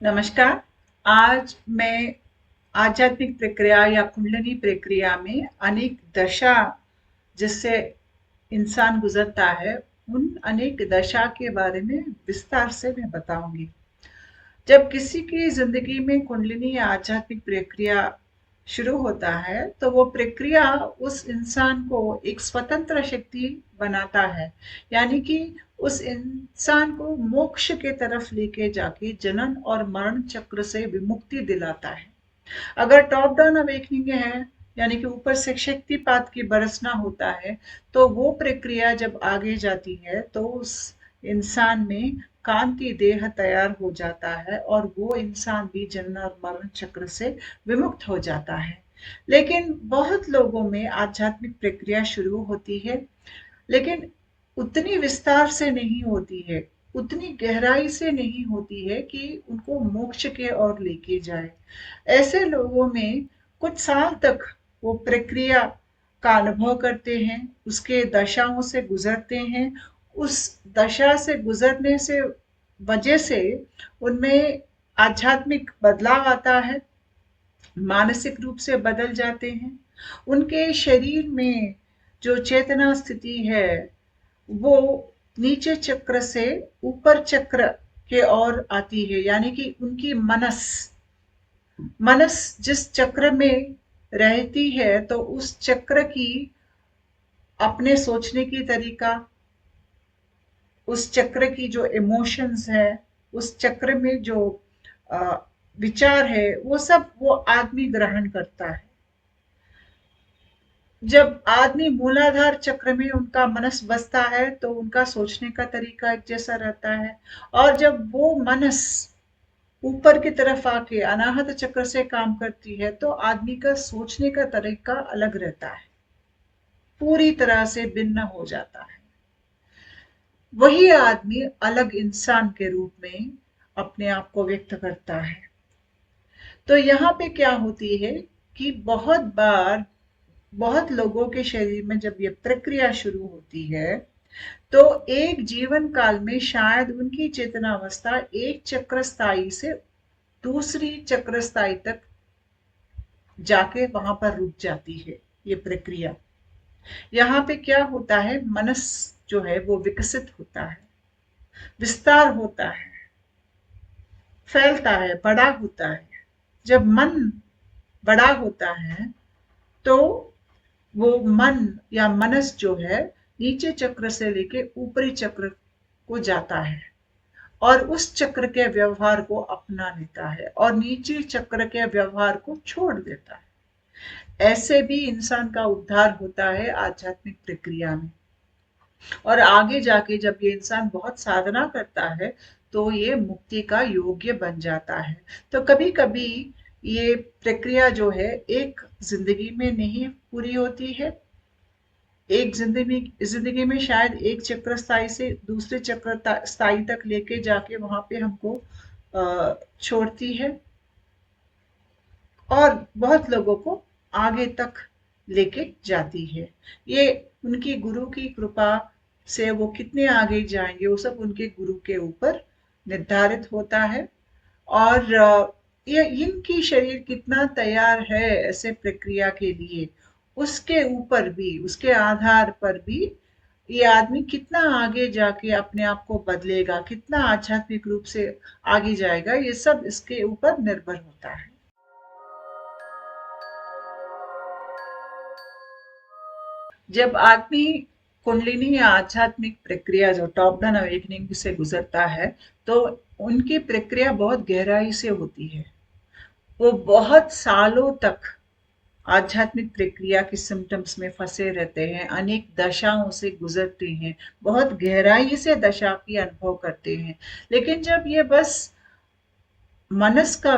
नमस्कार। आज मैं आध्यात्मिक प्रक्रिया या कुंडलिनी प्रक्रिया में अनेक दशा जिससे इंसान गुजरता है, उन अनेक दशा के बारे में विस्तार से मैं बताऊंगी। जब किसी की जिंदगी में कुंडलिनी या आध्यात्मिक प्रक्रिया शुरू होता है, तो वो प्रक्रिया उस इंसान को एक स्वतंत्र शक्ति बनाता है। यानी कि उस इंसान को मोक्ष के तरफ लेके जाके जनन और मरण चक्र से विमुक्ति दिलाता है। अगर टॉप डाउन अवेकनिंग है, यानी कि ऊपर से शक्तिपात की बरसना होता है, तो वो प्रक्रिया जब आगे जाती है तो उस इंसान में कांति देह तैयार हो जाता है और वो इंसान भी जन्म और मरण चक्र से विमुक्त हो जाता है। लेकिन बहुत लोगों में आध्यात्मिक प्रक्रिया शुरू होती है, लेकिन उतनी विस्तार से नहीं होती है, उतनी गहराई से नहीं होती है कि उनको मोक्ष के ओर लेके जाए। ऐसे लोगों में कुछ साल तक वो प्रक्रिया का अनुभव करते हैं, उसके दशाओं से गुजरते हैं। उस दशा से गुजरने से वजह से उनमें आध्यात्मिक बदलाव आता है, मानसिक रूप से बदल जाते हैं। उनके शरीर में जो चेतना स्थिति है, वो नीचे चक्र से ऊपर चक्र के ओर आती है। यानी कि उनकी मनस मनस जिस चक्र में रहती है, तो उस चक्र की अपने सोचने की तरीका, उस चक्र की जो इमोशंस है, उस चक्र में जो अ, विचार है, वो सब वो आदमी ग्रहण करता है। जब आदमी मूलाधार चक्र में उनका मनस बसता है, तो उनका सोचने का तरीका एक जैसा रहता है। और जब वो मनस ऊपर की तरफ आके अनाहत चक्र से काम करती है, तो आदमी का सोचने का तरीका अलग रहता है, पूरी तरह से भिन्न हो जाता है। वही आदमी अलग इंसान के रूप में अपने आप को व्यक्त करता है। तो यहाँ पे क्या होती है कि बहुत बार बहुत लोगों के शरीर में जब ये प्रक्रिया शुरू होती है, तो एक जीवन काल में शायद उनकी चेतनावस्था एक चक्र स्थायी से दूसरी चक्र स्थायी तक जाके वहां पर रुक जाती है ये प्रक्रिया। यहाँ पे क्या होता है, मनस जो है वो विकसित होता है, विस्तार होता है, फैलता है, बड़ा होता है। जब मन बड़ा होता है, तो वो मन या मनस जो है नीचे चक्र से लेके ऊपरी चक्र को जाता है और उस चक्र के व्यवहार को अपना लेता है और नीचे चक्र के व्यवहार को छोड़ देता है। ऐसे भी इंसान का उद्धार होता है आध्यात्मिक प्रक्रिया में। और आगे जाके जब ये इंसान बहुत साधना करता है, तो ये मुक्ति का योग्य बन जाता है। तो कभी कभी ये प्रक्रिया जो है एक जिंदगी में नहीं पूरी होती है। एक जिंदगी में शायद एक चक्र स्थायी से दूसरे चक्र स्थायी तक लेके जाके वहां पे हमको छोड़ती है, और बहुत लोगों को आगे तक लेके जाती है। ये उनकी गुरु की कृपा से वो कितने आगे जाएंगे, वो सब उनके गुरु के ऊपर निर्धारित होता है। और ये इनकी शरीर कितना तैयार है ऐसे प्रक्रिया के लिए, उसके ऊपर भी, उसके आधार पर भी ये आदमी कितना आगे जाके अपने आप को बदलेगा, कितना आध्यात्मिक रूप से आगे जाएगा, ये सब इसके ऊपर निर्भर होता है। जब आदमी कुंडलिनी या आध्यात्मिक प्रक्रिया जो टॉप डाउन अवेकनिंग से गुजरता है, तो उनकी प्रक्रिया बहुत गहराई से होती है। वो बहुत सालों तक आध्यात्मिक प्रक्रिया के सिम्टम्स में फंसे रहते हैं, अनेक दशाओं से गुजरते हैं, बहुत गहराई से दशा की अनुभव करते हैं। लेकिन जब ये बस मनस का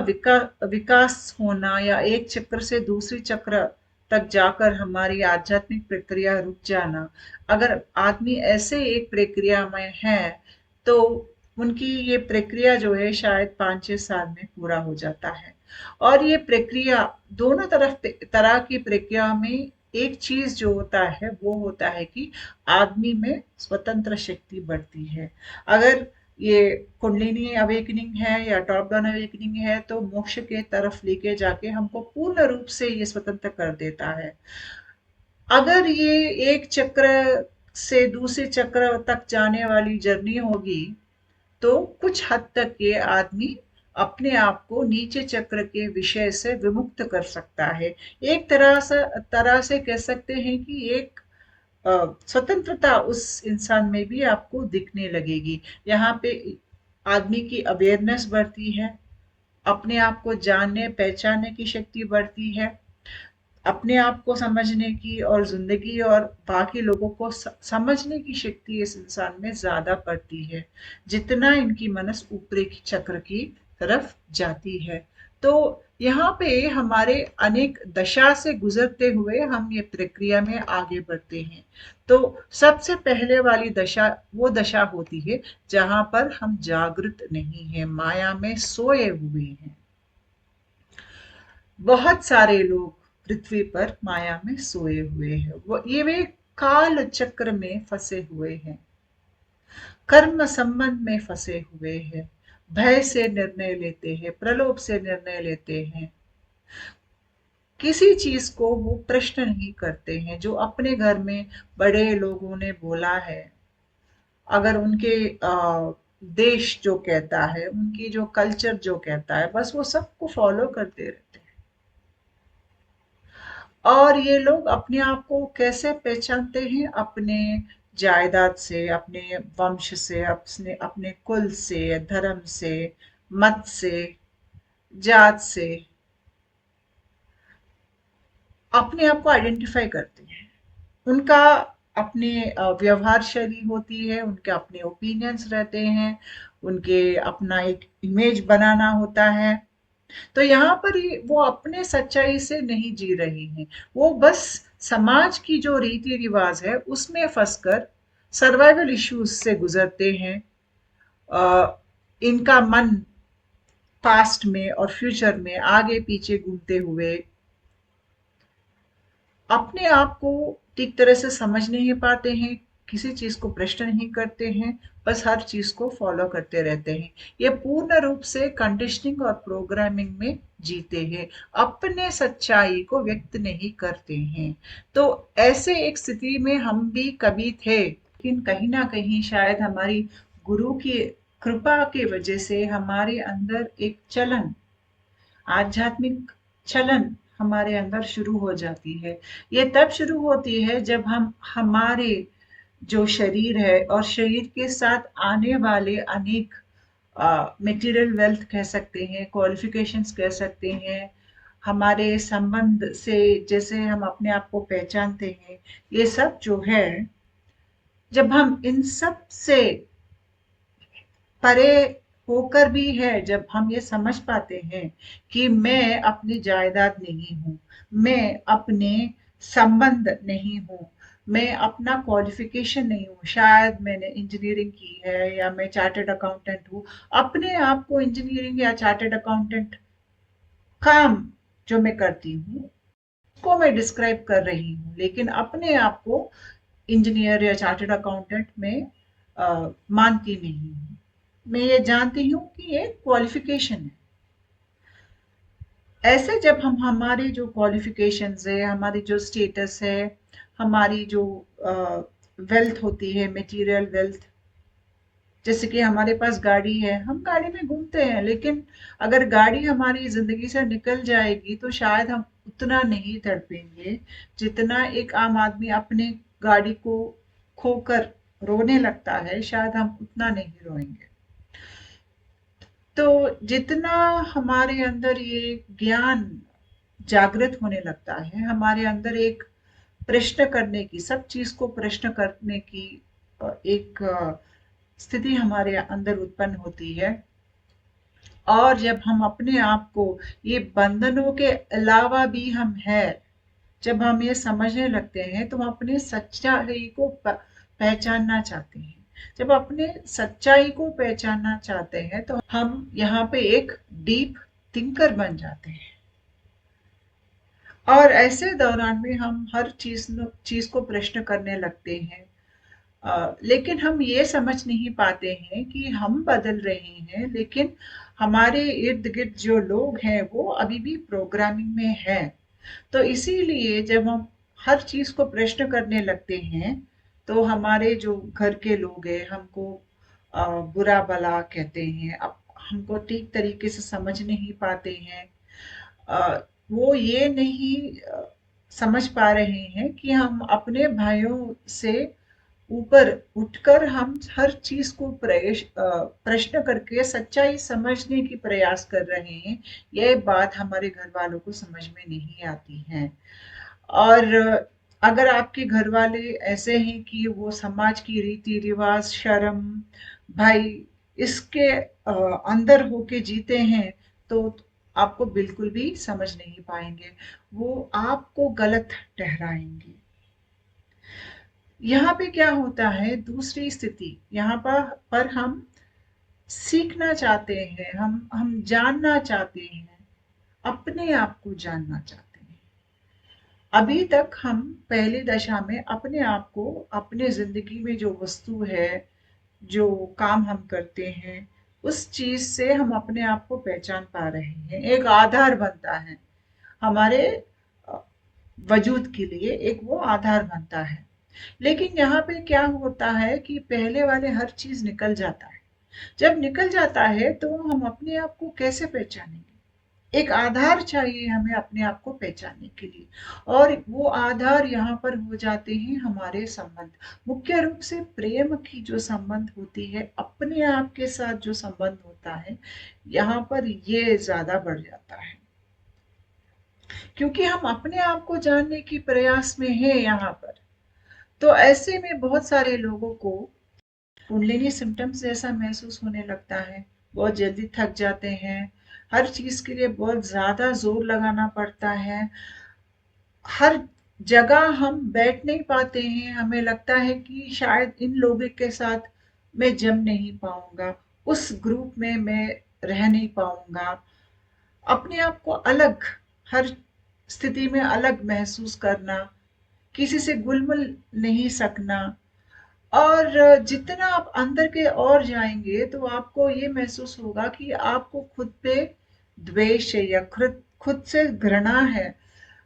विकास होना या एक चक्र से दूसरी चक्र तक जाकर हमारी आध्यात्मिक प्रक्रिया रुक जाना, अगर आदमी ऐसे एक प्रक्रिया में है, तो उनकी ये प्रक्रिया जो है शायद 5-6 साल में पूरा हो जाता है। और ये प्रक्रिया दोनों तरह की प्रक्रिया में एक चीज जो होता है वो होता है कि आदमी में स्वतंत्र शक्ति बढ़ती है। अगर ये कुंडलिनी अवेकनिंग है या टॉप डाउन अवेकनिंग है, तो मोक्ष के तरफ लेके जाके हमको पूर्ण रूप से ये स्वतंत्र कर देता है। अगर ये एक चक्र से दूसरे चक्र तक जाने वाली जर्नी होगी, तो कुछ हद तक ये आदमी अपने आप को नीचे चक्र के विषय से विमुक्त कर सकता है। एक तरह से कह सकते हैं कि एक स्वतंत्रता उस इंसान में भी आपको दिखने लगेगी। यहाँ पे आदमी की अवेयरनेस बढ़ती है, अपने आप को जानने पहचानने की शक्ति बढ़ती है, अपने आप को समझने की और जिंदगी और बाकी लोगों को समझने की शक्ति इस इंसान में ज्यादा पड़ती है, जितना इनकी मनस ऊपरी चक्र की तरफ जाती है। तो यहाँ पे हमारे अनेक दशा से गुजरते हुए हम ये प्रक्रिया में आगे बढ़ते हैं। तो सबसे पहले वाली दशा वो दशा होती है जहां पर हम जागृत नहीं है, माया में सोए हुए हैं। बहुत सारे लोग पृथ्वी पर माया में सोए हुए हैं, वो ये वे काल चक्र में फंसे हुए हैं, कर्म संबंध में फंसे हुए हैं, भय से निर्णय लेते हैं, प्रलोभ से निर्णय लेते हैं, किसी चीज को वो प्रश्न नहीं करते हैं जो अपने घर में बड़े लोगों ने बोला है। अगर उनके देश जो कहता है, उनकी जो कल्चर जो कहता है, बस वो सबको फॉलो करते रहते हैं। और ये लोग अपने आप को कैसे पहचानते हैं? अपने जायदाद से, अपने वंश से, अपने अपने कुल से, धर्म से, मत से, जात से अपने आप को आइडेंटिफाई करते हैं। उनका अपने व्यवहार शैली होती है, उनके अपने ओपिनियंस रहते हैं, उनके अपना एक इमेज बनाना होता है। तो यहाँ पर वो अपने सच्चाई से नहीं जी रही हैं, वो बस समाज की जो रीति रिवाज है उसमें फंसकर सर्वाइवल इश्यूज से गुजरते हैं। इनका मन पास्ट में और फ्यूचर में आगे पीछे घूमते हुए अपने आप को ठीक तरह से समझ नहीं पाते हैं, किसी चीज को प्रश्न नहीं करते हैं, बस हर चीज को फॉलो करते रहते हैं। ये पूर्ण रूप से कंडीशनिंग और प्रोग्रामिंग में जीते हैं, अपने सच्चाई को व्यक्त नहीं करते हैं। तो ऐसे एक स्थिति में हम भी कभी थे, लेकिन कहीं ना कहीं शायद हमारी गुरु की कृपा की वजह से हमारे अंदर एक चलन, आध्यात्मिक चलन हमारे अंदर शुरू हो जाती है। ये तब शुरू होती है जब हम हमारे जो शरीर है और शरीर के साथ आने वाले अनेक मटेरियल वेल्थ कह सकते हैं, क्वालिफिकेशंस कह सकते हैं, हमारे संबंध से जैसे हम अपने आप को पहचानते हैं, ये सब जो है, जब हम इन सब से परे होकर भी है, जब हम ये समझ पाते हैं कि मैं अपनी जायदाद नहीं हूँ, मैं अपने संबंध नहीं हूँ, मैं अपना क्वालिफिकेशन नहीं हूँ, शायद मैंने इंजीनियरिंग की है या मैं चार्टर्ड अकाउंटेंट हूँ, अपने आप को इंजीनियरिंग या चार्टर्ड अकाउंटेंट काम जो मैं करती हूँ को मैं डिस्क्राइब कर रही हूँ, लेकिन अपने आप को इंजीनियर या चार्टर्ड अकाउंटेंट में मानती नहीं हूँ। मैं ये जानती हूँ कि ये क्वालिफिकेशन है। ऐसे जब हम हमारी जो क्वालिफिकेशंस है, हमारी जो स्टेटस है, हमारी जो वेल्थ होती है, मटेरियल वेल्थ, जैसे कि हमारे पास गाड़ी है, हम गाड़ी में घूमते हैं, लेकिन अगर गाड़ी हमारी जिंदगी से निकल जाएगी तो शायद हम उतना नहीं तड़पेंगे जितना एक आम आदमी अपने गाड़ी को खोकर रोने लगता है, शायद हम उतना नहीं रोएंगे। तो जितना हमारे अंदर ये ज्ञान जागृत होने लगता है, हमारे अंदर एक प्रश्न करने की, सब चीज को प्रश्न करने की एक स्थिति हमारे अंदर उत्पन्न होती है। और जब हम अपने आप को ये बंधनों के अलावा भी हम है, जब हम ये समझने लगते हैं तो हम अपने सच्चाई को पहचानना चाहते हैं। जब अपने सच्चाई को पहचानना चाहते हैं तो हम यहाँ पे एक डीप थिंकर बन जाते हैं। और ऐसे दौरान में हम हर चीज को प्रश्न करने लगते हैं। लेकिन हम ये समझ नहीं पाते हैं कि हम बदल रहे हैं, लेकिन हमारे इर्द गिर्द जो लोग हैं वो अभी भी प्रोग्रामिंग में है। तो इसीलिए जब हम हर चीज को प्रश्न करने लगते हैं, तो हमारे जो घर के लोग हैं हमको बुरा भला कहते हैं, अब हमको ठीक तरीके से समझ नहीं पाते हैं। वो ये नहीं समझ पा रहे हैं कि हम अपने भाइयों से ऊपर उठकर हम हर चीज को प्रश्न करके सच्चाई समझने की प्रयास कर रहे हैं। यह बात हमारे घर वालों को समझ में नहीं आती है। और अगर आपके घर वाले ऐसे हैं कि वो समाज की रीति रिवाज, शर्म, भाई, इसके अंदर होके जीते हैं, तो आपको बिल्कुल भी समझ नहीं पाएंगे, वो आपको गलत ठहराएंगे। यहाँ पे क्या होता है, दूसरी स्थिति यहाँ पर हम सीखना चाहते हैं, हम जानना चाहते हैं, अपने आप को जानना चाहते हैं। अभी तक हम पहली दशा में अपने आप को, अपने जिंदगी में जो वस्तु है, जो काम हम करते हैं, उस चीज से हम अपने आप को पहचान पा रहे हैं, एक आधार बनता है हमारे अ, वजूद के लिए, एक वो आधार बनता है। लेकिन यहाँ पे क्या होता है कि पहले वाले हर चीज निकल जाता है। जब निकल जाता है तो हम अपने आप को कैसे पहचानेंगे? एक आधार चाहिए हमें अपने आप को पहचानने के लिए, और वो आधार यहाँ पर हो जाते हैं हमारे संबंध। मुख्य रूप से प्रेम की जो संबंध होती है, अपने आप के साथ जो संबंध होता है, यहाँ पर ये ज्यादा बढ़ जाता है, क्योंकि हम अपने आप को जानने की प्रयास में हैं यहाँ पर। तो ऐसे में बहुत सारे लोगों को कुंडलिनी सिम्टम्स जैसा महसूस होने लगता है, बहुत जल्दी थक जाते हैं, हर चीज के लिए बहुत ज्यादा जोर लगाना पड़ता है, हर जगह हम बैठ नहीं पाते हैं, हमें लगता है कि शायद इन लोगों के साथ मैं जम नहीं पाऊंगा, उस ग्रुप में मैं रह नहीं पाऊंगा। अपने आप को अलग, हर स्थिति में अलग महसूस करना, किसी से घुल मिल नहीं सकना। और जितना आप अंदर के और जाएंगे तो आपको ये महसूस होगा कि आपको खुद पे द्वेष है, या खुद खुद से घृणा है।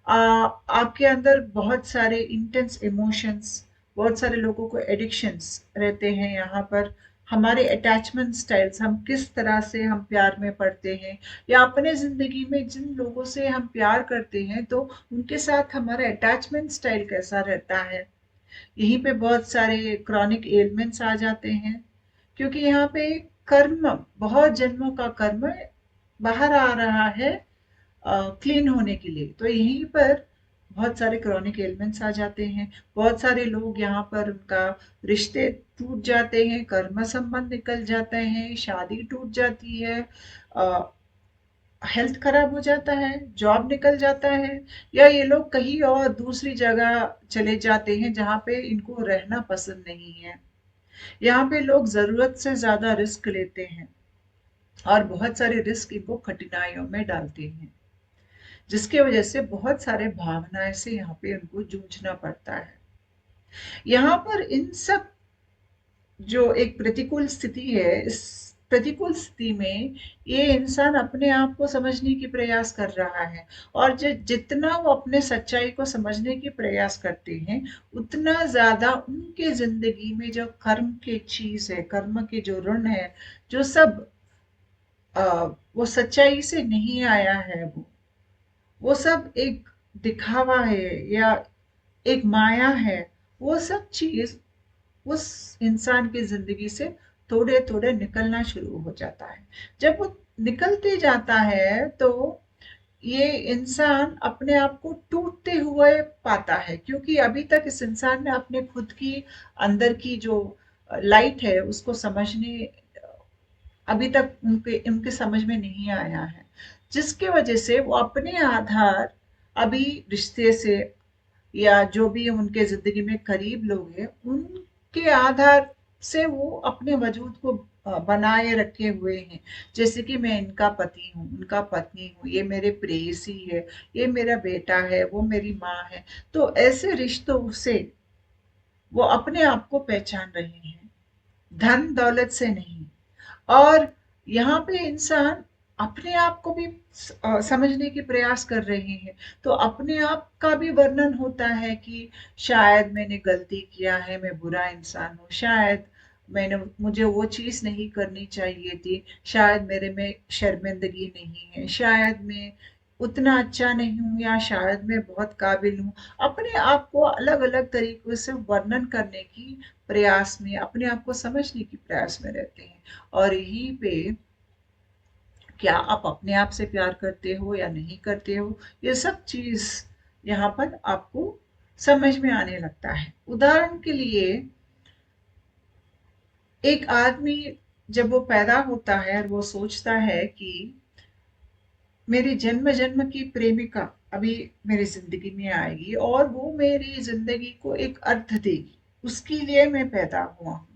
आपके अंदर बहुत सारे इंटेंस इमोशंस, बहुत सारे लोगों को एडिक्शंस रहते हैं यहाँ पर। हमारे अटैचमेंट स्टाइल्स, हम किस तरह से हम प्यार में पड़ते हैं, या अपने जिंदगी में जिन लोगों से हम प्यार करते हैं तो उनके साथ हमारा अटैचमेंट स्टाइल कैसा रहता है। यहीं पे बहुत सारे क्रॉनिक एलिमेंट्स आ जाते हैं, क्योंकि यहाँ पे कर्म, बहुत जन्मों का कर्म बाहर आ रहा है क्लीन होने के लिए। तो यहीं पर बहुत सारे क्रॉनिक एलिमेंट्स आ जाते हैं। बहुत सारे लोग यहाँ पर, उनका रिश्ते टूट जाते हैं, कर्म संबंध निकल जाते हैं, शादी टूट जाती है, हेल्थ खराब हो जाता है, जॉब निकल जाता है, या ये लोग कहीं और दूसरी जगह चले जाते हैं जहाँ पे इनको रहना पसंद नहीं है। यहाँ पे लोग जरूरत से ज्यादा रिस्क लेते हैं, और बहुत सारे रिस्क इनको कठिनाइयों में डालते हैं, जिसकी वजह से बहुत सारे भावनाएं से यहाँ पे उनको जूझना पड़ता है। यहाँ पर इन सब जो एक प्रतिकूल स्थिति है, इस प्रतिकूल स्थिति में ये इंसान अपने आप को समझने की प्रयास कर रहा है, और जितना वो अपने सच्चाई को समझने की प्रयास करते हैं, उतना ज्यादा उनके जिंदगी में जो कर्म की चीज है, कर्म के जो ऋण है, जो सब वो सच्चाई से नहीं आया है, वो सब एक दिखावा है, या एक माया है, वो सब चीज उस इंसान की जिंदगी से थोड़े थोड़े निकलना शुरू हो जाता है। जब वो निकलते जाता है तो ये इंसान अपने आप को टूटते हुए पाता है, क्योंकि अभी तक इस इंसान ने अपने खुद की अंदर की जो लाइट है उसको समझने, अभी तक उनके उनके समझ में नहीं आया है, जिसकी वजह से वो अपने आधार, अभी रिश्ते से, या जो भी उनके जिंदगी में करीब लोग हैं, उनके आधार से वो अपने वजूद को बनाए रखे हुए हैं। जैसे कि मैं इनका पति हूँ, उनका पत्नी हूँ, ये मेरे प्रेयसी है, ये मेरा बेटा है, वो मेरी माँ है। तो ऐसे रिश्तों से वो अपने आप को पहचान रहे हैं, धन दौलत से नहीं। और यहाँ पे इंसान अपने आप को भी समझने की प्रयास कर रहे हैं। तो अपने आप का भी वर्णन होता है कि शायद मैंने गलती किया है, मैं बुरा इंसान हूँ, शायद मुझे वो चीज़ नहीं करनी चाहिए थी, शायद मेरे में शर्मिंदगी नहीं है, शायद मैं उतना अच्छा नहीं हूँ, या शायद मैं बहुत काबिल हूँ। अपने आप को अलग अलग तरीकों से वर्णन करने की प्रयास में, अपने आप को समझने की प्रयास में रहते हैं। और यहीं पे क्या आप अपने आप से प्यार करते हो या नहीं करते हो, ये सब चीज यहाँ पर आपको समझ में आने लगता है। उदाहरण के लिए, एक आदमी जब वो पैदा होता है और वो सोचता है कि मेरी जन्म जन्म की प्रेमिका अभी मेरी जिंदगी में आएगी और वो मेरी जिंदगी को एक अर्थ देगी, उसके लिए मैं पैदा हुआ हूँ।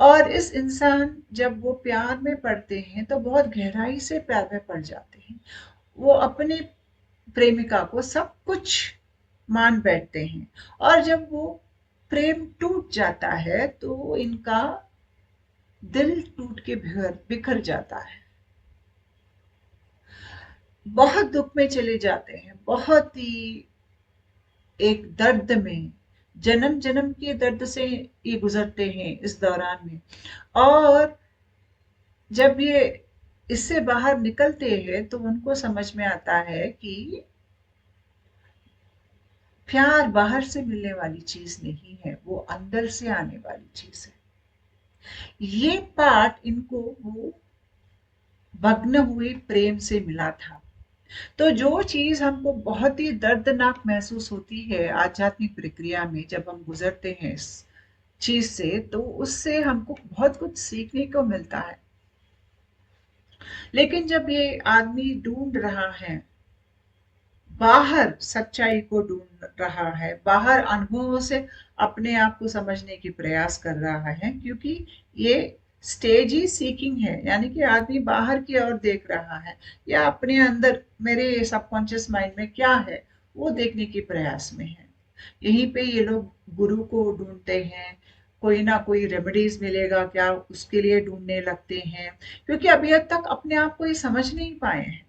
और इस इंसान जब वो प्यार में पड़ते हैं तो बहुत गहराई से प्यार में पड़ जाते हैं। वो अपनी प्रेमिका को सब कुछ मान बैठते हैं। और जब वो प्रेम टूट जाता है तो इनका दिल टूट के बिखर बिखर जाता है, बहुत दुख में चले जाते हैं, बहुत ही एक दर्द में, जन्म जन्म के दर्द से ये गुजरते हैं इस दौरान में। और जब ये इससे बाहर निकलते हैं तो उनको समझ में आता है कि प्यार बाहर से मिलने वाली चीज नहीं है, वो अंदर से आने वाली चीज है। ये पाठ इनको वो भग्न हुए प्रेम से मिला था। तो जो चीज हमको बहुत ही दर्दनाक महसूस होती है आध्यात्मिक प्रक्रिया में, जब हम गुजरते हैं इस चीज से, तो उससे हमको बहुत कुछ सीखने को मिलता है। लेकिन जब ये आदमी ढूंढ रहा है, बाहर सच्चाई को ढूंढ रहा है, बाहर अनुभवों से अपने आप को समझने की प्रयास कर रहा है, क्योंकि ये स्टेज ही सीकिंग है, यानी कि आदमी बाहर की ओर देख रहा है, या अपने अंदर मेरे सबकॉन्शियस माइंड में क्या है वो देखने की प्रयास में है। यहीं पे ये लोग गुरु को ढूंढते हैं, कोई ना कोई रेमेडीज मिलेगा क्या, उसके लिए ढूंढने लगते हैं, क्योंकि अभी तक अपने आप को ये समझ नहीं पाए हैं।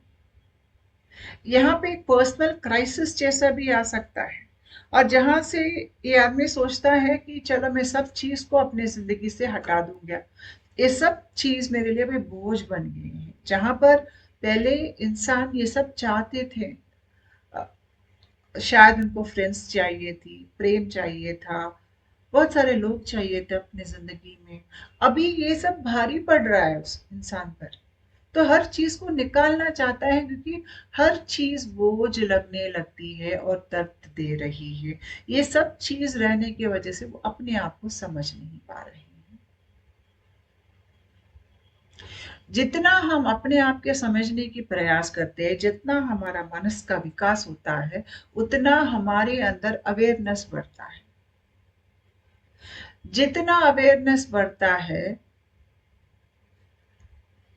यहाँ पे एक पर्सनल क्राइसिस जैसा भी आ सकता है, और जहां से ये आदमी सोचता है कि चलो मैं सब चीज को अपने जिंदगी से हटा दूंगा, ये सब चीज मेरे लिए भी बोझ बन गई है। जहां पर पहले इंसान ये सब चाहते थे, शायद उनको फ्रेंड्स चाहिए थी, प्रेम चाहिए था, बहुत सारे लोग चाहिए थे अपने जिंदगी में, अभी ये सब भारी पड़ रहा है उस इंसान पर। तो हर चीज को निकालना चाहता है, क्योंकि हर चीज बोझ लगने लगती है और दर्द दे रही है। ये सब चीज रहने की वजह से वो अपने आप को समझ नहीं पा रहे हैं। जितना हम अपने आप के समझने की प्रयास करते हैं, जितना हमारा मनस का विकास होता है, उतना हमारे अंदर अवेयरनेस बढ़ता है। जितना अवेयरनेस बढ़ता है,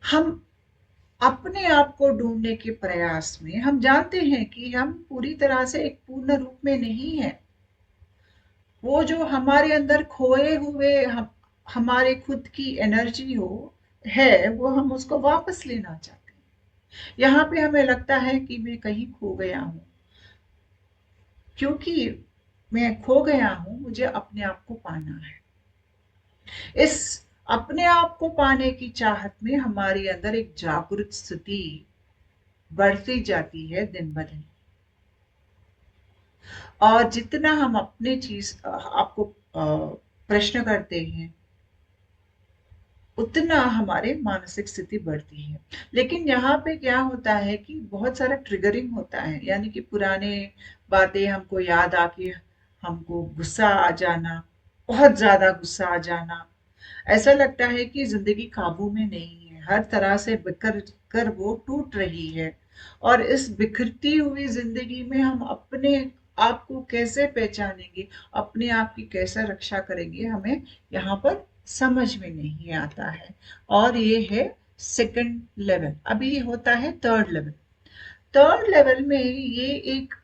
हम अपने आप को ढूंढने के प्रयास में, हम जानते हैं कि हम पूरी तरह से एक पूर्ण रूप में नहीं है। वो जो हमारे अंदर खोए हुए हमारे खुद की एनर्जी हो है, वो हम उसको वापस लेना चाहते हैं। यहाँ पे हमें लगता है कि मैं कहीं खो गया हूँ, क्योंकि मैं खो गया हूँ, मुझे अपने आप को पाना है। इस अपने आप को पाने की चाहत में हमारे अंदर एक जागरूक स्थिति बढ़ती जाती है दिन ब दिन। और जितना हम अपने चीज आपको प्रश्न करते हैं, उतना हमारे मानसिक स्थिति बढ़ती है। लेकिन यहाँ पे क्या होता है कि बहुत सारा ट्रिगरिंग होता है, यानी कि पुराने बातें हमको याद आके हमको गुस्सा आ जाना, बहुत ज्यादा गुस्सा आ जाना, ऐसा लगता है कि जिंदगी काबू में नहीं है, हर तरह से बिखर कर वो टूट रही है। और इस बिखरती हुई जिंदगी में हम अपने आप को कैसे पहचानेंगे, अपने आप की कैसे रक्षा करेंगे, हमें यहाँ पर समझ में नहीं आता है। और ये है सेकंड लेवल। अभी होता है थर्ड लेवल। थर्ड लेवल में ये एक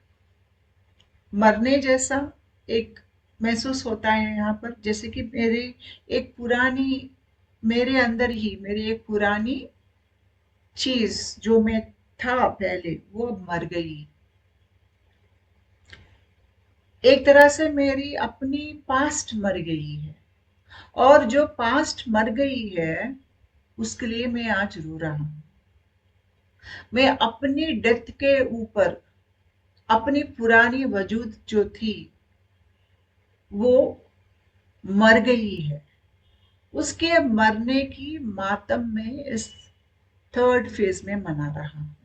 मरने जैसा, एक महसूस होता है यहाँ पर, जैसे कि मेरे अंदर ही मेरी एक पुरानी चीज जो मैं था पहले वो अब मर गई। एक तरह से मेरी अपनी पास्ट मर गई है, और जो पास्ट मर गई है उसके लिए मैं आज रो रहा हूँ। मैं अपनी डेथ के ऊपर अपनी पुरानी वजूद जो थी वो मर गई है, उसके मरने की मातम में इस थर्ड फेज में मना रहा हूँ।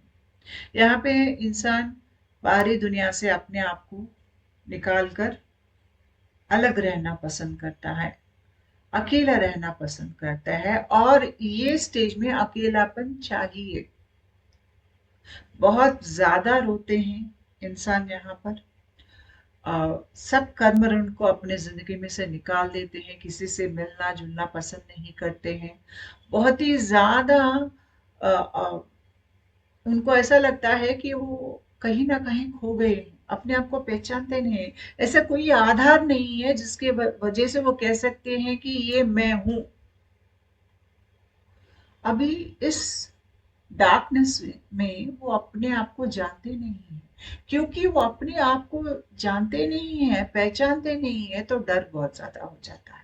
यहाँ पे इंसान बाहरी दुनिया से अपने आप को निकाल कर अलग रहना पसंद करता है, अकेला रहना पसंद करता है, और ये स्टेज में अकेलापन चाहिए। बहुत ज्यादा रोते हैं इंसान यहाँ पर। सब कर्म ऋण को अपने जिंदगी में से निकाल देते हैं, किसी से मिलना जुलना पसंद नहीं करते हैं। बहुत ही ज्यादा अ, अ, उनको ऐसा लगता है कि वो कहीं ना कहीं खो गए हैं, अपने आप को पहचानते नहीं हैं। ऐसा कोई आधार नहीं है जिसके वजह से वो कह सकते हैं कि ये मैं हूं। अभी इस डार्कनेस में वो अपने आप को जानते नहीं है। क्योंकि वो अपने आप को जानते नहीं है, पहचानते नहीं है, तो डर बहुत ज्यादा हो जाता है।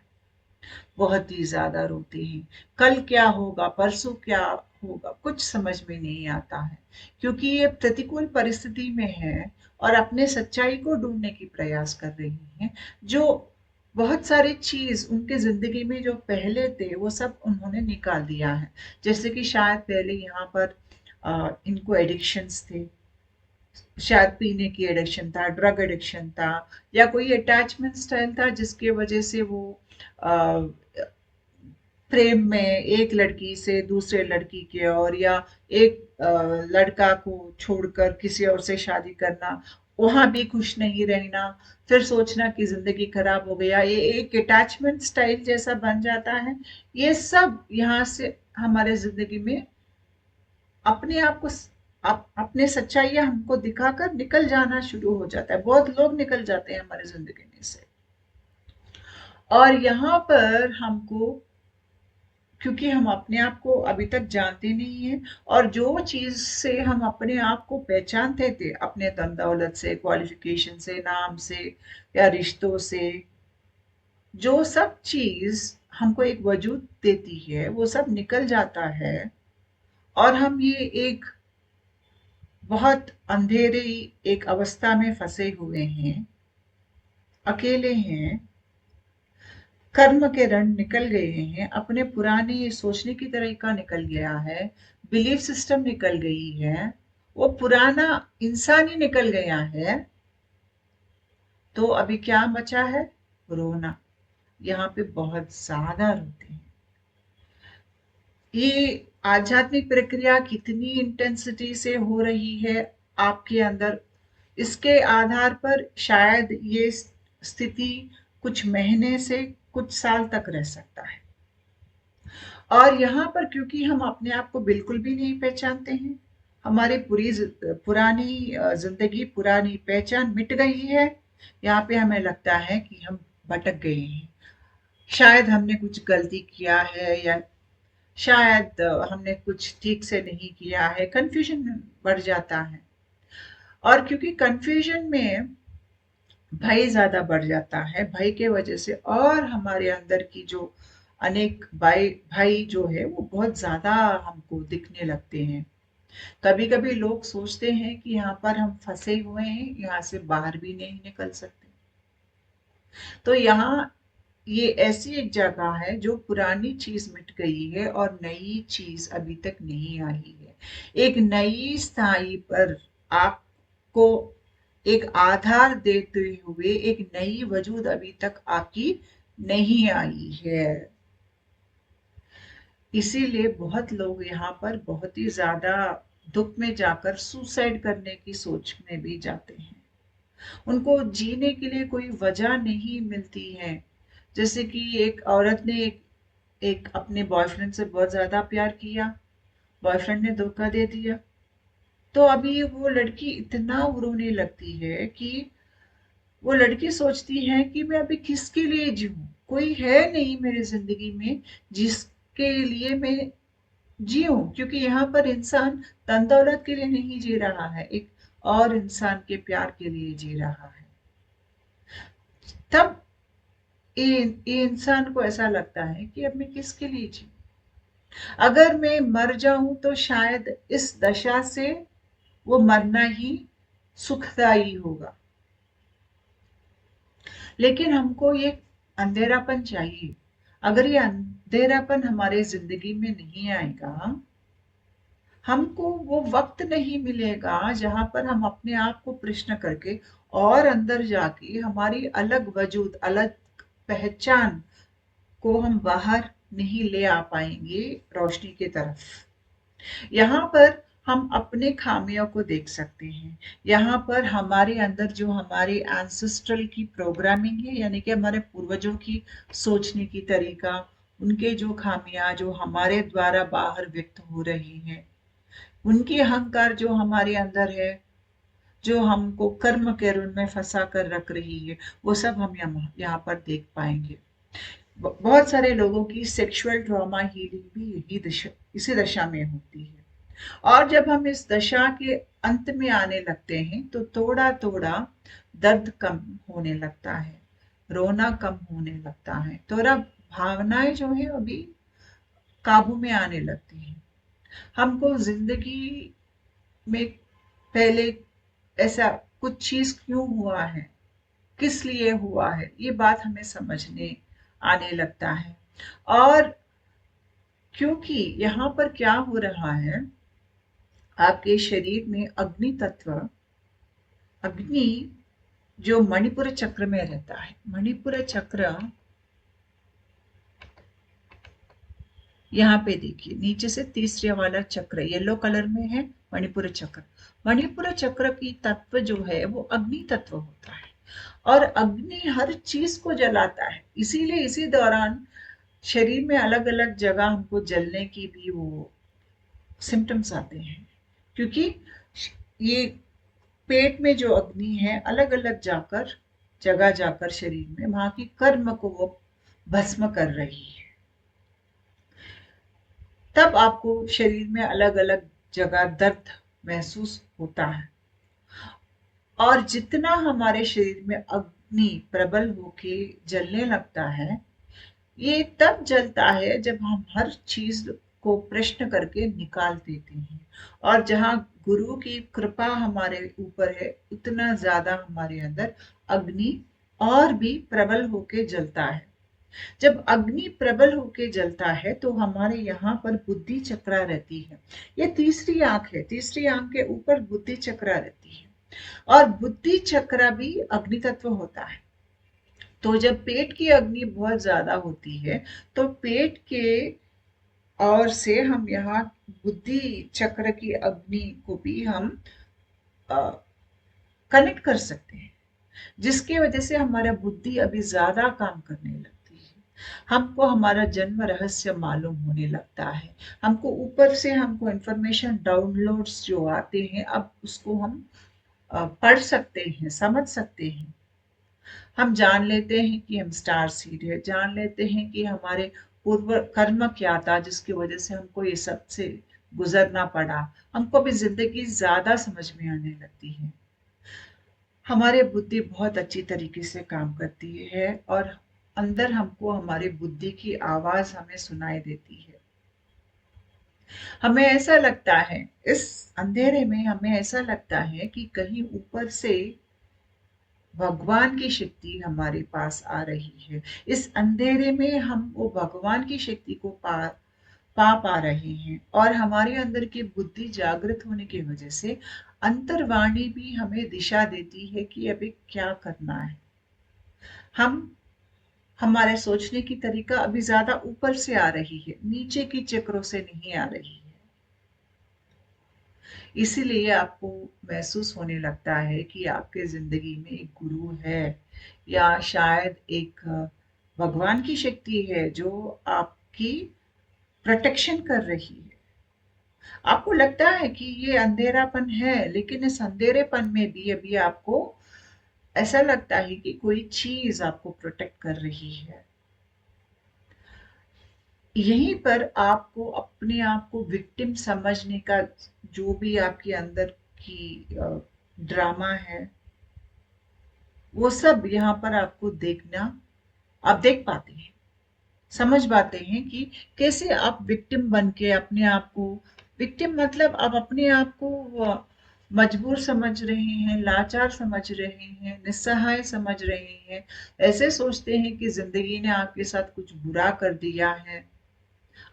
बहुत ही ज्यादा रोते हैं। कल क्या होगा, परसों क्या होगा, कुछ समझ में नहीं आता है, क्योंकि ये प्रतिकूल परिस्थिति में है और अपने सच्चाई को ढूंढने की प्रयास कर रही हैं। जो बहुत सारी चीज उनके जिंदगी में जो पहले थे वो सब उन्होंने निकाल दिया है। जैसे कि शायद पहले यहाँ पर इनको एडिक्शंस थे, शायद पीने की एडिक्शन था, ड्रग एडिक्शन था, या कोई अटैचमेंट स्टाइल था जिसकी वजह से वो अ, प्रेम में एक लड़की से दूसरे लड़की की ओर, या एक लड़का को छोड़कर किसी और से शादी करना, वहां भी खुश नहीं रहना, फिर सोचना कि जिंदगी खराब हो गया, ये एक अटैचमेंट स्टाइल जैसा बन जाता है। ये सब यहाँ से हमारे जिंदगी में अपने आप को अपने सच्चाइयां हमको दिखाकर निकल जाना शुरू हो जाता है। बहुत लोग निकल जाते हैं हमारे जिंदगी में से। और यहाँ पर हमको, क्योंकि हम अपने आप को अभी तक जानते नहीं हैं, और जो चीज से हम अपने आप को पहचानते थे, अपने धन दौलत से, क्वालिफिकेशन से, नाम से, या रिश्तों से, जो सब चीज हमको एक वजूद देती है वो सब निकल जाता है। और हम ये एक बहुत अंधेरे एक अवस्था में फंसे हुए हैं, अकेले हैं। कर्म के रण निकल गए हैं, अपने पुराने सोचने की तरीका निकल गया है, बिलीफ सिस्टम निकल गई है, वो पुराना इंसान ही निकल गया है। तो अभी क्या बचा है? रोना। यहाँ पे बहुत ज्यादा रोते हैं। ये आध्यात्मिक प्रक्रिया कितनी इंटेंसिटी से हो रही है आपके अंदर, इसके आधार पर शायद ये स्थिति कुछ महीने से कुछ साल तक रह सकता है। और यहाँ पर क्योंकि हम अपने आप को बिल्कुल भी नहीं पहचानते हैं, हमारी पुरानी जिंदगी, पुरानी पहचान मिट गई है। यहाँ पे हमें लगता है कि हम भटक गए हैं, शायद हमने कुछ गलती किया है, या शायद हमने कुछ ठीक से नहीं किया है। कंफ्यूजन बढ़ जाता है, और क्योंकि कंफ्यूजन में भय ज्यादा बढ़ जाता है, भय के वजह से और हमारे अंदर की जो अनेक भय भय जो है वो बहुत ज्यादा हमको दिखने लगते हैं। कभी कभी लोग सोचते हैं कि यहाँ पर हम फंसे हुए हैं, यहाँ से बाहर भी नहीं निकल सकते। तो यहाँ ये ऐसी एक जगह है जो पुरानी चीज मिट गई है और नई चीज अभी तक नहीं आई है। एक नई स्थाई पर आपको एक आधार देते हुए एक नई वजूद अभी तक आपकी नहीं आई है। इसीलिए बहुत लोग यहाँ पर बहुत ही ज्यादा दुख में जाकर सुसाइड करने की सोच में भी जाते हैं। उनको जीने के लिए कोई वजह नहीं मिलती है। जैसे कि एक औरत ने एक अपने बॉयफ्रेंड से बहुत ज्यादा प्यार किया, बॉयफ्रेंड ने धोखा दे दिया, तो अभी वो लड़की इतना रोने लगती है कि वो लड़की सोचती है कि मैं अभी किसके लिए जीऊँ? कोई है नहीं मेरी ज़िंदगी में जिसके लिए मैं जीऊँ, क्योंकि यहाँ पर इंसान धन-दौलत के लिए नहीं जी रहा है, एक और इंसान के प्यार के लिए जी रहा है। तब ये इंसान को ऐसा लगता है कि अब मैं किसके लिए जीऊँ? अगर मैं मर जाऊँ तो शायद इस दशा से वो मरना ही सुखदायी होगा। लेकिन हमको ये अंधेरापन चाहिए। अगर ये अंधेरापन हमारे ज़िंदगी में नहीं आएगा, हमको वो वक़्त नहीं मिलेगा जहाँ पर हम अपने आप को प्रश्न करके और अंदर जाके हमारी अलग वजूद, अलग पहचान को हम बाहर नहीं ले आ पाएँगे रोशनी की तरफ। यहाँ पर हम अपने खामियों को देख सकते हैं। यहाँ पर हमारे अंदर जो हमारे एंसेस्ट्रल की प्रोग्रामिंग है, यानी कि हमारे पूर्वजों की सोचने की तरीका, उनके जो खामियाँ जो हमारे द्वारा बाहर व्यक्त हो रही हैं, उनकी अहंकार जो हमारे अंदर है, जो हमको कर्म के ऋण में फंसा कर रख रही है, वो सब हम यहाँ पर देख पाएंगे। बहुत सारे लोगों की सेक्सुअल ट्रॉमा हीलिंग भी इसी दशा में होती है। और जब हम इस दशा के अंत में आने लगते हैं तो थोड़ा थोड़ा दर्द कम होने लगता है, रोना कम होने लगता है, थोड़ा भावनाएं जो है अभी काबू में आने लगती हैं। हमको जिंदगी में पहले ऐसा कुछ चीज क्यों हुआ है, किस लिए हुआ है, ये बात हमें समझने आने लगता है। और क्योंकि यहाँ पर क्या हो रहा है, आपके शरीर में अग्नि तत्व, अग्नि जो मणिपुर चक्र में रहता है, मणिपुर चक्र यहाँ पे देखिए नीचे से तीसरे वाला चक्र येलो कलर में है, मणिपुर चक्र। मणिपुर चक्र की तत्व जो है वो अग्नि तत्व होता है, और अग्नि हर चीज को जलाता है। इसीलिए इसी दौरान शरीर में अलग अलग जगह हमको जलने की भी वो सिम्टम्स आते हैं, क्योंकि ये पेट में जो अग्नि है अलग अलग जाकर जगह जाकर शरीर में वहां की कर्म को वो भस्म कर रही है। तब आपको शरीर में अलग अलग जगह दर्द महसूस होता है। और जितना हमारे शरीर में अग्नि प्रबल होके जलने लगता है, ये तब जलता है जब हम हर चीज को प्रश्न करके निकाल देते हैं। और जहाँ गुरु की कृपा हमारे ऊपर है, उतना ज्यादा हमारे अंदर अग्नि और भी प्रबल होके जलता है। जब अग्नि प्रबल होके जलता है तो हमारे यहाँ पर बुद्धि चक्रा रहती है। ये तीसरी आंख है, तीसरी आंख के ऊपर बुद्धि चक्रा रहती है, और बुद्धि चक्र भी अग्नि तत्व होता है। तो जब पेट की अग्नि बहुत ज्यादा होती है तो पेट के और से हम यहाँ बुद्धि चक्र की अग्नि को भी हम कनेक्ट कर सकते हैं, जिसकी वजह से हमारा बुद्धि अभी ज्यादा काम करने लगती है। हमको हमारा जन्म रहस्य मालूम होने लगता है। हमको ऊपर से हमको इंफॉर्मेशन डाउनलोड्स जो आते हैं, अब उसको हम पढ़ सकते हैं, समझ सकते हैं। हम जान लेते हैं कि हम स्टार सीड है, जान लेते हैं कि हमारे पूर्व कर्म क्या था जिसकी वजह से हमको ये सब से गुजरना पड़ा। हमको भी जिंदगी ज्यादा समझ में आने लगती है। हमारे बुद्धि बहुत अच्छी तरीके से काम करती है, और अंदर हमको हमारी बुद्धि की आवाज हमें सुनाई देती है। हमें ऐसा लगता है, इस अंधेरे में हमें ऐसा लगता है कि कहीं ऊपर से भगवान की शक्ति हमारे पास आ रही है। इस अंधेरे में हम वो भगवान की शक्ति को पा रहे हैं, और हमारे अंदर की बुद्धि जागृत होने की वजह से अंतर्वाणी भी हमें दिशा देती है कि अभी क्या करना है। हम हमारे सोचने की तरीका अभी ज्यादा ऊपर से आ रही है, नीचे की चक्रों से नहीं आ रही है। इसीलिए आपको महसूस होने लगता है कि आपके जिंदगी में एक गुरु है, या शायद एक भगवान की शक्ति है जो आपकी प्रोटेक्शन कर रही है। आपको लगता है कि ये अंधेरापन है, लेकिन इस अंधेरेपन में भी अभी आपको ऐसा लगता है कि कोई चीज आपको प्रोटेक्ट कर रही है। यहीं पर आपको अपने आप को विक्टिम समझने का जो भी आपके अंदर की ड्रामा है, वो सब यहाँ पर आपको देखना, आप देख पाते हैं, समझ पाते हैं कि कैसे आप विक्टिम बन के अपने आप को, विक्टिम मतलब आप अपने आप को मजबूर समझ रहे हैं, लाचार समझ रहे हैं, निस्सहाय समझ रहे हैं, ऐसे सोचते हैं कि जिंदगी ने आपके साथ कुछ बुरा कर दिया है,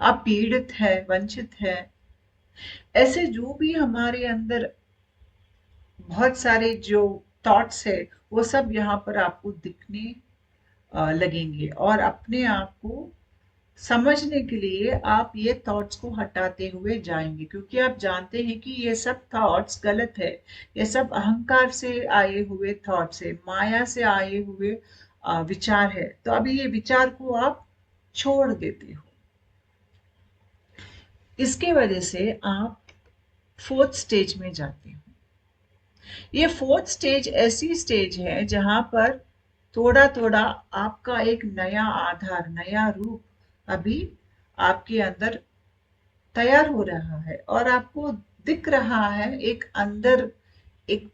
आप पीड़ित है, वंचित है। ऐसे जो भी हमारे अंदर बहुत सारे जो थॉट्स है, वो सब यहाँ पर आपको दिखने लगेंगे, और अपने आप को समझने के लिए आप ये थॉट्स को हटाते हुए जाएंगे, क्योंकि आप जानते हैं कि ये सब थॉट्स गलत है। ये सब अहंकार से आए हुए थॉट्स है, माया से आए हुए विचार है। तो अभी ये विचार को आप छोड़ देते हो। इसके वजह से आप फोर्थ स्टेज में जाते हो। ये फोर्थ स्टेज ऐसी स्टेज है जहां पर थोड़ा थोड़ा आपका एक नया आधार, नया रूप अभी आपके अंदर तैयार हो रहा है, और आपको दिख रहा है एक अंदर, एक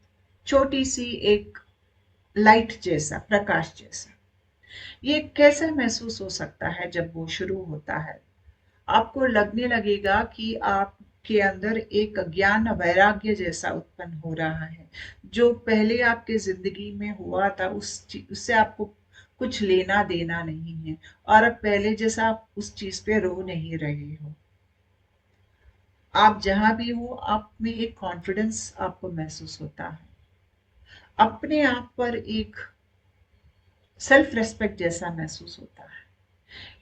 छोटी सी एक लाइट जैसा, प्रकाश जैसा। ये कैसे महसूस हो सकता है? जब वो शुरू होता है, आपको लगने लगेगा कि आपके अंदर एक ज्ञान वैराग्य जैसा उत्पन्न हो रहा है। जो पहले आपके जिंदगी में हुआ था, उससे आपको कुछ लेना देना नहीं है, और अब पहले जैसा आप उस चीज पे रो नहीं रहे हो। आप जहां भी हो, आप में एक कॉन्फिडेंस आपको महसूस होता है, अपने आप पर एक सेल्फ रेस्पेक्ट जैसा महसूस होता है,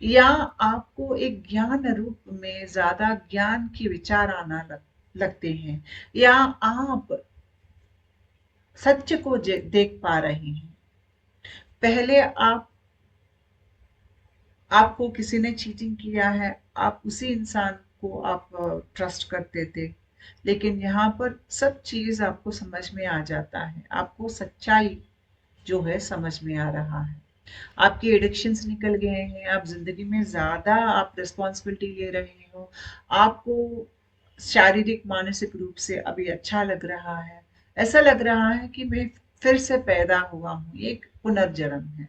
या आपको एक ज्ञान रूप में ज्यादा ज्ञान के विचार आना लगते हैं, या आप सत्य को देख पा रहे हैं। पहले आपको किसी ने चीटिंग किया है, आप उसी इंसान को आप ट्रस्ट करते थे, लेकिन यहाँ पर सब चीज आपको समझ में आ जाता है, आपको सच्चाई जो है समझ में आ रहा है। आपके एडिक्शंस निकल गए हैं, आप जिंदगी में ज्यादा आप रिस्पॉन्सिबिलिटी ले रहे हो, आपको शारीरिक मानसिक रूप से अभी अच्छा लग रहा है, ऐसा लग रहा है कि मैं फिर से पैदा हुआ हूँ, एक पुनर्जन्म है।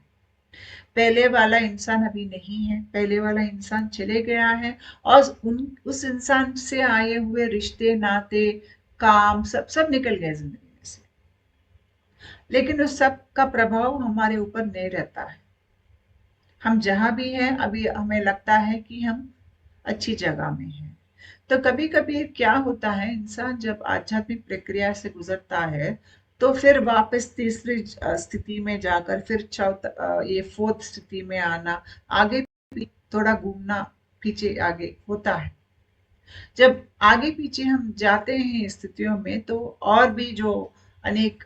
पहले वाला इंसान अभी नहीं है, पहले वाला इंसान चले गया है, और उस इंसान से आए हुए रिश्ते, नाते, काम, सब सब निकल गए जिंदगी में से। लेकिन उस सब का प्रभाव हमारे ऊपर नहीं रहता है। हम जहां भी हैं, अभी हमें लगता है कि हम अच्छी जगह में हैं। तो कभी कभी क्या होता है, इंसान जब आध्यात्मिक प्रक्रिया से गुजरता है, तो फिर वापस तीसरी स्थिति में जाकर फिर ये फोर्थ स्थिति में आना, आगे थोड़ा घूमना, पीछे आगे होता है। जब आगे पीछे हम जाते हैं स्थितियों में, तो और भी जो अनेक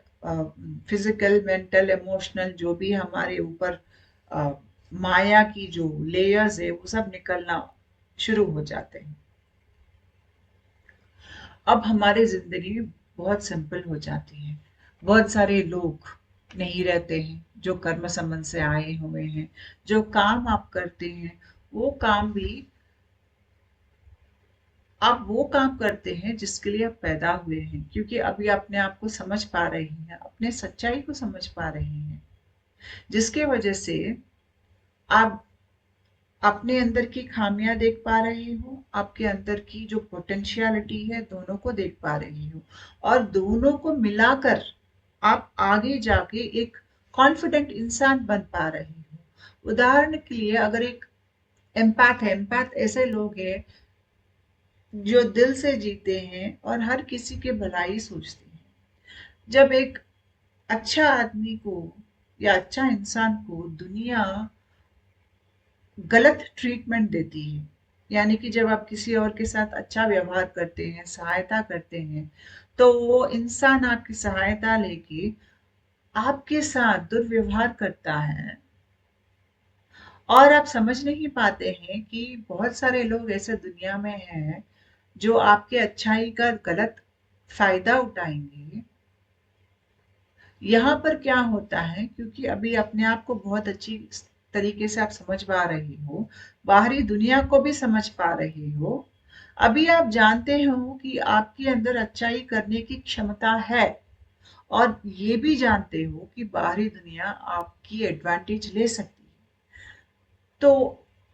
फिजिकल, मेंटल, इमोशनल जो भी हमारे ऊपर अ, माया की जो लेयर्स है, वो सब निकलना शुरू हो जाते हैं। अब हमारी जिंदगी बहुत सिंपल हो जाती है। बहुत सारे लोग नहीं रहते हैं जो कर्म संबंध से आए हुए हैं। जो काम आप करते हैं, वो काम भी आप वो काम करते हैं जिसके लिए आप पैदा हुए हैं, क्योंकि अभी अपने आप को समझ पा रहे हैं, अपने सच्चाई को समझ पा रहे हैं, जिसके वजह से आप अपने अंदर की खामियां देख पा रहे हो, आपके अंदर की जो पोटेंशियलिटी है, दोनों को देख पा रही हो, और दोनों को मिलाकर आप आगे जाके एक कॉन्फिडेंट इंसान बन पा रहे हो। उदाहरण के लिए, अगर एक एम्पैथ है, एम्पैथ ऐसे लोग हैं जो दिल से जीते हैं और हर किसी के भलाई सोचते हैं। जब एक अच्छा आदमी को या अच्छा इंसान को दुनिया गलत ट्रीटमेंट देती है, यानी कि जब आप किसी और के साथ अच्छा व्यवहार करते हैं, सहायता करते हैं, तो वो इंसान आपकी सहायता लेके आपके साथ दुर्व्यवहार करता है, और आप समझ नहीं पाते हैं कि बहुत सारे लोग ऐसे दुनिया में हैं जो आपके अच्छाई का गलत फायदा उठाएंगे, यहाँ पर क्या होता है, क्योंकि अभी अपने आप को बहुत अच्छी तरीके से आप समझ पा रही हो, बाहरी दुनिया को भी समझ पा रही हो, अभी आप जानते हो कि आपके अंदर अच्छाई करने की क्षमता है, और ये भी जानते हो कि बाहरी दुनिया आपकी एडवांटेज ले सकती है। तो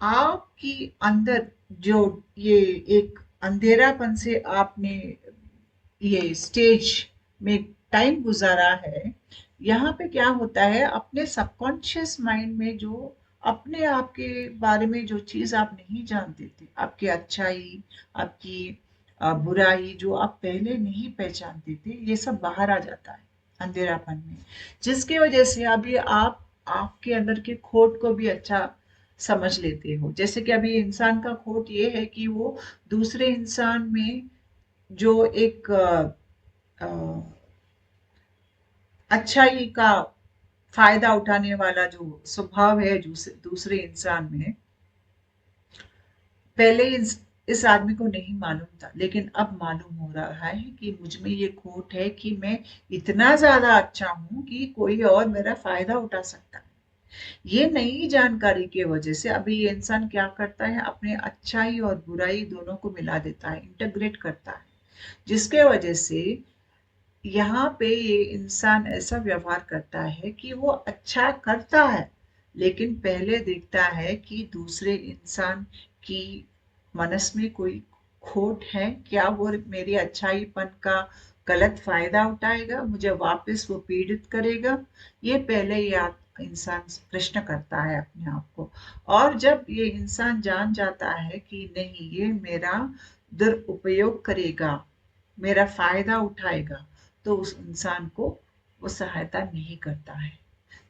आपकी अंदर जो ये एक अंधेरापन से आपने ये स्टेज में टाइम गुजारा है, यहाँ पे क्या होता है, अपने सबकॉन्शियस माइंड में जो अपने आप के बारे में जो चीज़ आप नहीं जानते थे, आपकी अच्छाई, आपकी बुराई जो आप पहले नहीं पहचानते थे, ये सब बाहर आ जाता है अंधेरापन में, जिसकी वजह से अभी आप आपके अंदर के खोट को भी अच्छा समझ लेते हो। जैसे कि अभी इंसान का खोट ये है कि वो दूसरे इंसान में जो एक अ, अच्छाई का फायदा उठाने वाला जो स्वभाव है दूसरे इंसान में, पहले इस आदमी को नहीं मालूम था, लेकिन अब मालूम हो रहा है कि मुझ में ये खोट है कि मैं इतना ज्यादा अच्छा हूं कि कोई और मेरा फायदा उठा सकता है। ये नई जानकारी की वजह से अभी ये इंसान क्या करता है, अपने अच्छाई और बुराई दोनों को मिला देता है, इंटीग्रेट करता है, जिसके वजह से यहाँ पे ये इंसान ऐसा व्यवहार करता है कि वो अच्छा करता है, लेकिन पहले देखता है कि दूसरे इंसान की मनस में कोई खोट है क्या, वो मेरी अच्छाईपन का गलत फायदा उठाएगा, मुझे वापस वो पीड़ित करेगा। ये पहले इंसान प्रश्न करता है अपने आप को। और जब ये इंसान जान जाता है कि नहीं, ये मेरा दुरुपयोग करेगा, मेरा फायदा उठाएगा, तो उस इंसान को वो सहायता नहीं करता है।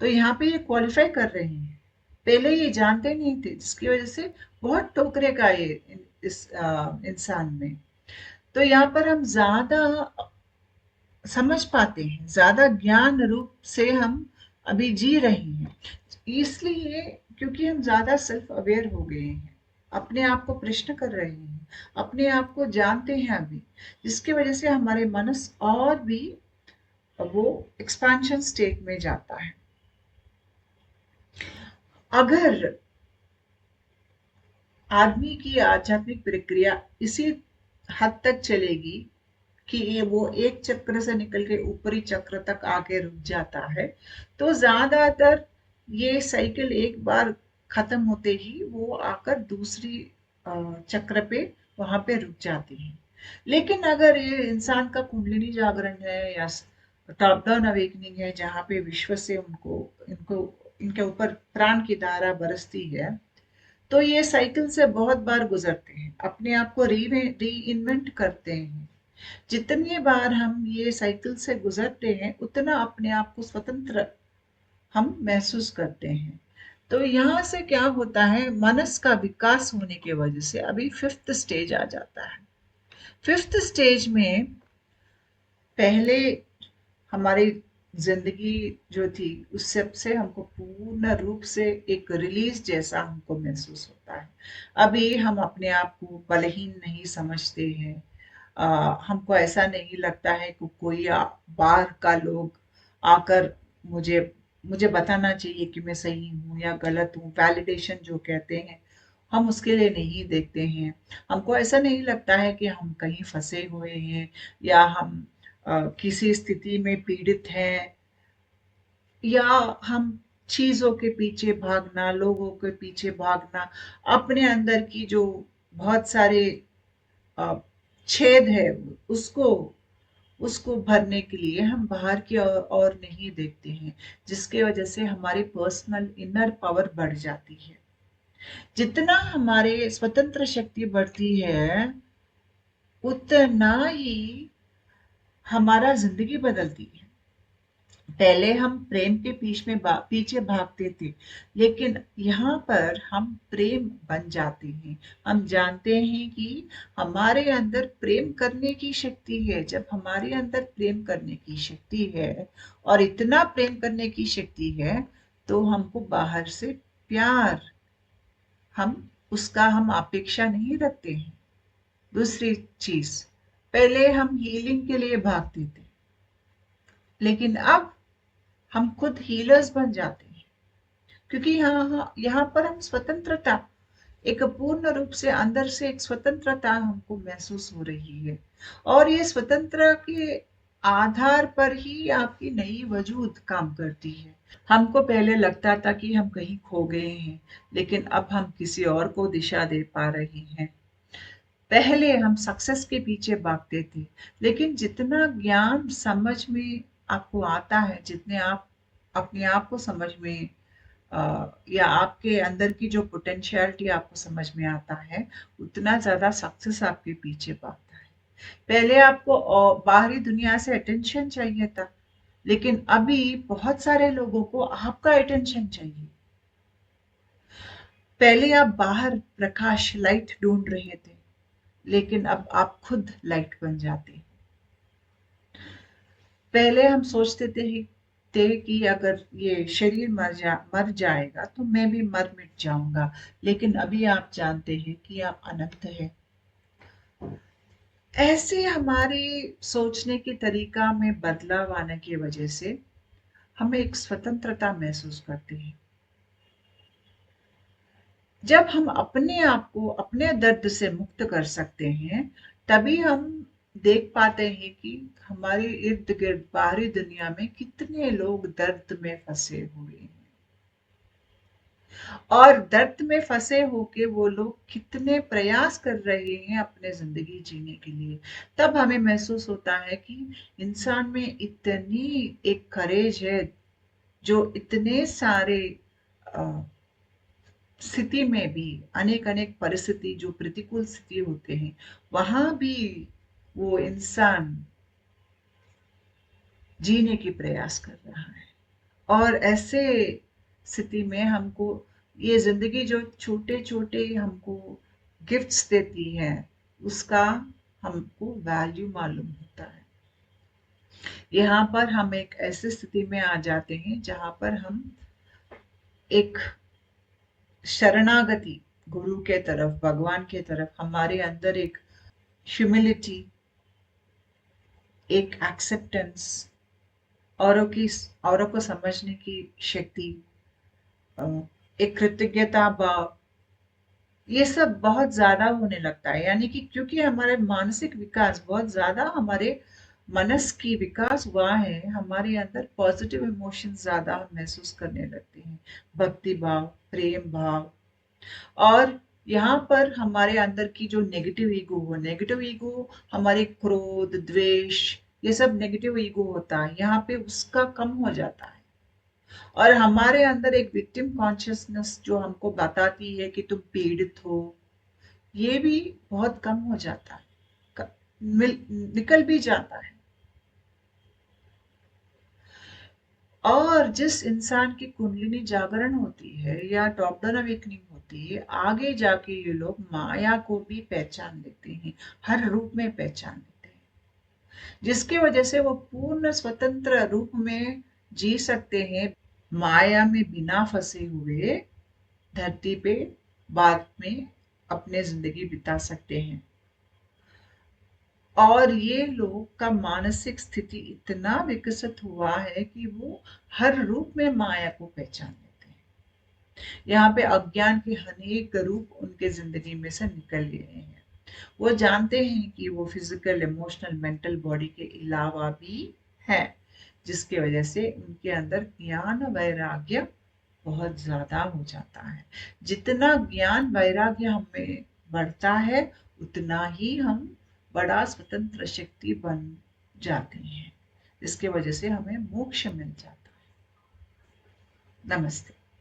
तो यहाँ पे ये क्वालिफाई कर रहे हैं, पहले ये जानते नहीं थे, जिसकी वजह से बहुत ठोकरे का ये इस इंसान में। तो यहाँ पर हम ज्यादा समझ पाते हैं, ज्यादा ज्ञान रूप से हम अभी जी रहे हैं, इसलिए क्योंकि हम ज्यादा सेल्फ अवेयर हो गए हैं, अपने आप को प्रश्न कर रहे हैं, अपने आप को जानते हैं अभी, जिसकी वजह से हमारे मनस और भी वो एक्सपेंशन स्टेट में जाता है। अगर आदमी की आध्यात्मिक प्रक्रिया इसी हद तक चलेगी कि ये वो एक चक्र से निकल के ऊपरी चक्र तक आके रुक जाता है, तो ज्यादातर ये साइकिल एक बार खत्म होते ही वो आकर दूसरी चक्र पे वहां पे रुक जाती है। लेकिन अगर ये इंसान का कुंडलिनी जागरण है या टॉप डाउन अवेकनिंग है, जहाँ पे विश्व से उनको इनको इनके ऊपर प्राण की धारा बरसती है, तो ये साइकिल से बहुत बार गुजरते हैं, अपने आप को री इन्वेंट करते हैं। जितनी बार हम ये साइकिल से गुजरते हैं, उतना अपने आप को स्वतंत्र हम महसूस करते हैं। तो यहाँ से क्या होता है, मनस का विकास होने की वजह से अभी फिफ्थ स्टेज आ जाता है। फिफ्थ स्टेज में पहले हमारी जिंदगी जो थी, उस सबसे हमको पूर्ण रूप से एक रिलीज जैसा हमको महसूस होता है। अभी हम अपने आप को बलहीन नहीं समझते हैं। हमको ऐसा नहीं लगता है कि कोई बाहर का लोग आकर मुझे मुझे बताना चाहिए कि मैं सही हूँ या गलत हूँ, वैलिडेशन जो कहते हैं, हम उसके लिए नहीं देखते हैं। हमको ऐसा नहीं लगता है कि हम कहीं फंसे हुए हैं या हम किसी स्थिति में पीड़ित हैं, या हम चीजों के पीछे भागना, लोगों के पीछे भागना, अपने अंदर की जो बहुत सारे अ, छेद है, उसको उसको भरने के लिए हम बाहर की और नहीं देखते हैं, जिसके वजह से हमारी पर्सनल इनर पावर बढ़ जाती है। जितना हमारे स्वतंत्र शक्ति बढ़ती है, उतना ही हमारा जिंदगी बदलती है। पहले हम प्रेम के पीछे भागते थे, लेकिन यहाँ पर हम प्रेम बन जाते हैं। हम जानते हैं कि हमारे अंदर प्रेम करने की शक्ति है। जब हमारे अंदर प्रेम करने की शक्ति है, और इतना प्रेम करने की शक्ति है, तो हमको बाहर से प्यार, हम उसका हम अपेक्षा नहीं रखते हैं। दूसरी चीज, पहले हम हीलिंग के लिए भागते थे, लेकिन अब हम खुद हीलर्स बन जाते हैं, क्योंकि यहाँ पर हम स्वतंत्रता, एक पूर्ण रूप से अंदर से एक स्वतंत्रता हमको महसूस हो रही है। और ये स्वतंत्र के आधार पर ही आपकी नई वजूद काम करती है। हमको पहले लगता था कि हम कहीं खो गए हैं, लेकिन अब हम किसी और को दिशा दे पा रहे हैं। पहले हम सक्सेस के पीछे भागते थे, लेकिन जितना ज्ञान समझ में आपको आता है, जितने आप अपने आप को समझ में या आपके अंदर की जो पोटेंशियलिटी आपको समझ में आता है, उतना ज़्यादा सक्सेस आपके पीछे भागता है। पहले आपको बाहरी दुनिया से अटेंशन चाहिए था, लेकिन अभी बहुत सारे लोगों को आपका अटेंशन चाहिए। पहले आप बाहर प्रकाश, लाइट ढूंढ रहे थे, लेकिन अब आप खुद लाइट बन जाते हैं। पहले हम सोचते थे कि अगर ये शरीर मर जाएगा तो मैं भी मर मिट जाऊंगा, लेकिन अभी आप जानते हैं कि आप अनंत हैं। ऐसे हमारे सोचने के तरीका में बदलाव आने की वजह से हम एक स्वतंत्रता महसूस करते हैं। जब हम अपने आप को अपने दर्द से मुक्त कर सकते हैं, तभी हम देख पाते हैं कि हमारे इर्द गिर्द बाहरी दुनिया में कितने लोग दर्द में फंसे हुए हैं, और दर्द में फंसे होके वो लोग कितने प्रयास कर रहे हैं अपने जिंदगी जीने के लिए। तब हमें महसूस होता है कि इंसान में इतनी एक करेज है, जो इतने सारे स्थिति में भी, अनेक अनेक परिस्थिति जो प्रतिकूल स्थिति होते हैं, वहां भी वो इंसान जीने की प्रयास कर रहा है। और ऐसे स्थिति में हमको ये जिंदगी जो छोटे छोटे हमको गिफ्ट्स देती है, उसका हमको वैल्यू मालूम होता है। यहाँ पर हम एक ऐसी स्थिति में आ जाते हैं जहां पर हम एक शरणागति गुरु के तरफ, भगवान के तरफ, हमारे अंदर एक ह्यूमिलिटी, एक एक्सेप्टेंस, औरों को समझने की शक्ति, एक कृतज्ञता भाव, ये सब बहुत ज्यादा होने लगता है। यानी कि क्योंकि हमारे मानसिक विकास बहुत ज्यादा, हमारे मनस की विकास हुआ है, हमारे अंदर पॉजिटिव इमोशंस ज्यादा हम महसूस करने लगते हैं, भक्ति भाव, प्रेम भाव। और यहाँ पर हमारे अंदर की जो नेगेटिव ईगो हमारे क्रोध, द्वेष, ये सब नेगेटिव ईगो होता है, यहाँ पे उसका कम हो जाता है। और हमारे अंदर एक विक्टिम कॉन्शियसनेस जो हमको बताती है कि तुम पीड़ित हो, ये भी बहुत कम हो जाता है, निकल भी जाता है। और जिस इंसान की कुंडलिनी जागरण होती है या टॉप डाउन अवेकनिंग होती है, आगे जाके ये लोग माया को भी पहचान लेते हैं, हर रूप में पहचान लेते हैं, जिसकी वजह से वो पूर्ण स्वतंत्र रूप में जी सकते हैं, माया में बिना फंसे हुए धरती पे बाद में अपने जिंदगी बिता सकते हैं। और ये लोग का मानसिक स्थिति इतना विकसित हुआ है कि वो हर रूप में माया को पहचान लेते हैं। यहाँ पे अज्ञान के अनेक रूप उनके जिंदगी में से निकल गए हैं। वो जानते हैं कि वो फिजिकल, इमोशनल, मेंटल बॉडी के अलावा भी है, जिसकी वजह से उनके अंदर ज्ञान वैराग्य बहुत ज्यादा हो जाता है। जितना ज्ञान वैराग्य हमें बढ़ता है, उतना ही हम बड़ा स्वतंत्र शक्ति बन जाते हैं, जिसके वजह से हमें मोक्ष मिल जाता है। नमस्ते।